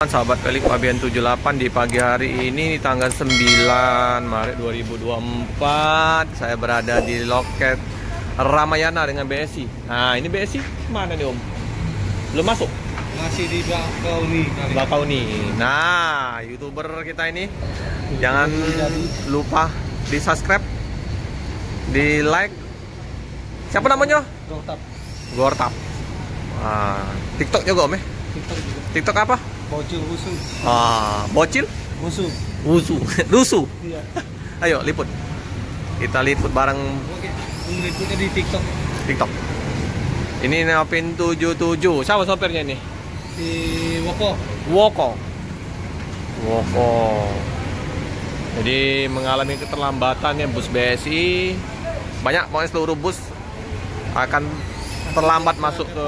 Sahabat Pelik Pabean 78 di pagi hari ini tanggal 9 Maret 2024 saya berada di loket Ramayana dengan BSI. Nah ini BSI mana nih Om? Belum masuk? Masih di Bakauni kali. Bakauni. Nah YouTuber kita ini jangan lupa di subscribe, di like. Siapa namanya? Gortap. Gortap. TikTok juga Om ya? TikTok juga. TikTok apa? Bocil wusu. Bocil? Wusu. Wusu. Rusu. Iya. Ayo liput. Kita liput bareng. Oke. Liputnya di TikTok. TikTok. Ini Neopin 77. Siapa sopirnya nih? Di Woko. Woko. Jadi mengalami keterlambatan ya bus BSI. Banyak pokoknya seluruh bus akan terlambat masuk ke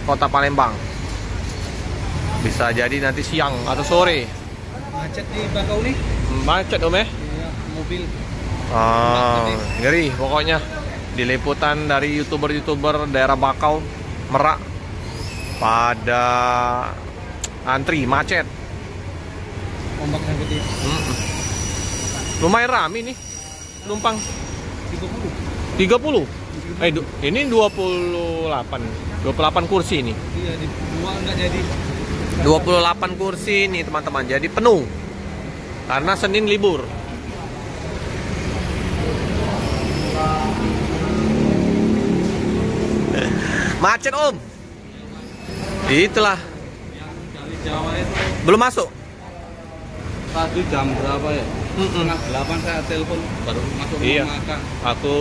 kota Palembang. Bisa jadi nanti siang atau sore. Macet di Bakauni. Macet Om ya? Iya, mobil. Ngeri pokoknya. Di liputan dari YouTuber daerah Bakau, Merak pada antri macet. Ombaknya gede. Lumayan rame nih penumpang. 30. Ini 28 kursi nih. Iya, di dua enggak jadi. 28 kursi nih teman-teman, jadi penuh karena Senin libur. Macet Om. Itulah. Yang dari Jawa itu Belum masuk. tadi jam berapa ya? Setengah 8 saya telepon baru masuk Iya. makan. Aku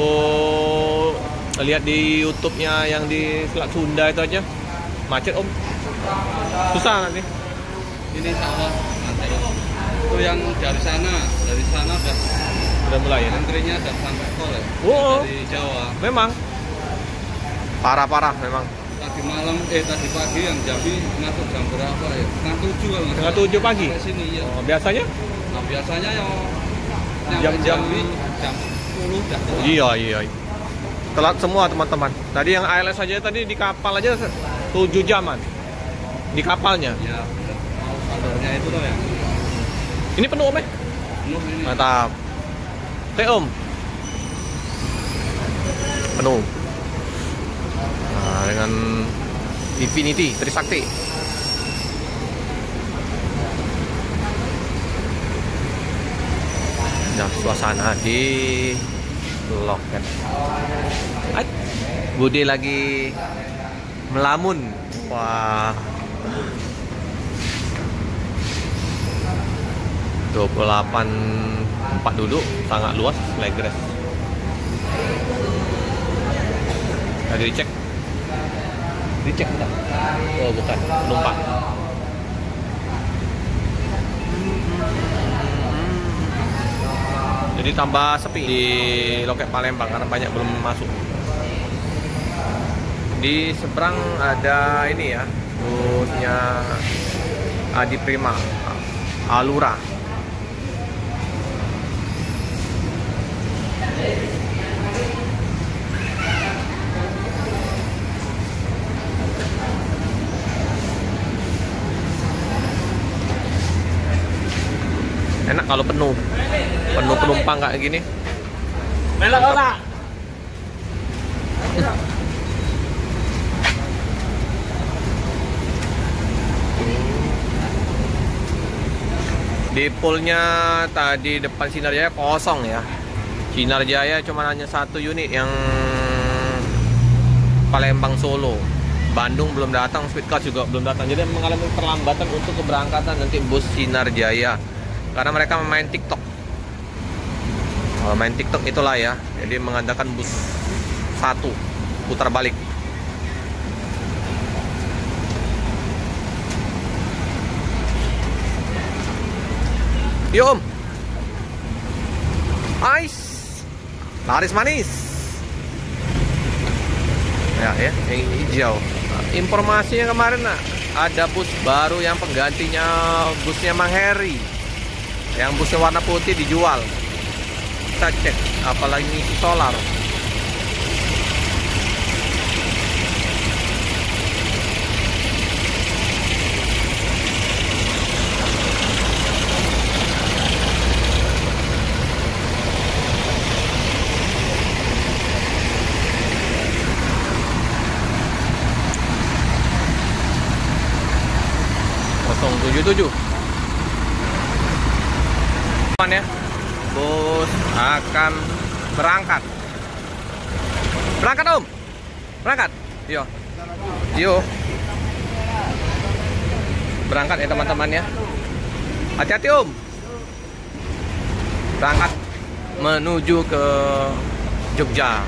lihat di YouTube-nya yang di Selat Sunda itu aja macet Om. Susah nanti. Ini sawah nanti. Itu yang dari sana Udah mulai ya. antrinya dan sampai tol ya. Oh. Dari Jawa. Memang parah memang. Tadi pagi yang Jambi masuk jam berapa ya? Setengah 7 kalau nggak Setengah salah. 7 pagi. Sampai sini ya. Biasanya Nah biasanya yang Jam-jam Jambi jam 10 udah kelar. iya. Telat semua teman-teman. Tadi yang ALS aja tadi di kapal aja 7 jaman. Di kapalnya. Ya, mau kantornya itu loh ya. Ini penuh Om ya? Penuh ini. Mantap. Om. Penuh. Nah, dengan Infinity Trisakti. Nah, suasana di loket. Budi lagi melamun. Wah. 28 tempat duduk, sangat luas, legres. Tadi dicek. Dicek enggak? Oh, bukan, penumpang. Jadi tambah sepi di loket Palembang karena banyak belum masuk. Di seberang ada ini ya, busnya Adi Prima, Alura. Enak kalau penuh penumpang kayak gini. Melok ora. Di poolnya tadi depan Sinar Jaya kosong ya. Sinar Jaya cuma hanya satu unit yang Palembang Solo. Bandung belum datang, Speedcast juga belum datang. Jadi mengalami perlambatan untuk keberangkatan nanti bus Sinar Jaya. Karena mereka main TikTok. Kalau main TikTok itulah ya. Jadi mengadakan bus satu putar balik. Yuk Om. Ais. Laris manis. Ya, yang hijau. Informasinya kemarin ada bus baru yang penggantinya busnya Mang Heri. Yang busnya warna putih dijual. Kita cek, apalagi ngisi solar. 077. Ya, bus akan berangkat. Berangkat Om. Berangkat. Yo. Berangkat ya teman-teman ya. Hati-hati Om. Berangkat menuju ke Jogja.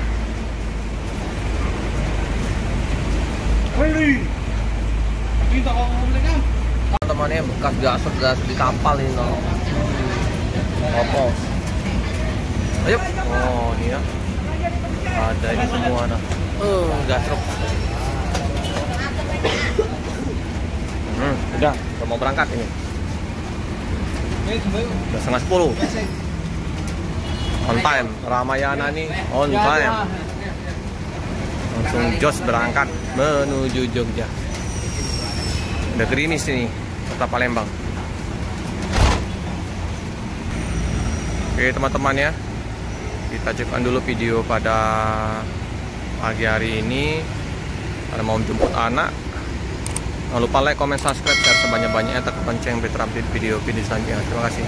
Teman-temannya bekas gas di kapal ini loh. Opos. Ayo. Oh, ini ya. Ada ini semua nah. Gasruk. Udah mau berangkat ini. Udah 9:30. On time. Ramayana nih on time. Langsung jos berangkat menuju Jogja. Udah gerimis ini kota Palembang. Oke teman-teman ya, kita cukupkan dulu video pada pagi hari ini. Karena mau jemput anak, jangan lupa like, comment, subscribe, share sebanyak-banyaknya, tekan lonceng biar terupdate video selanjutnya. Terima kasih.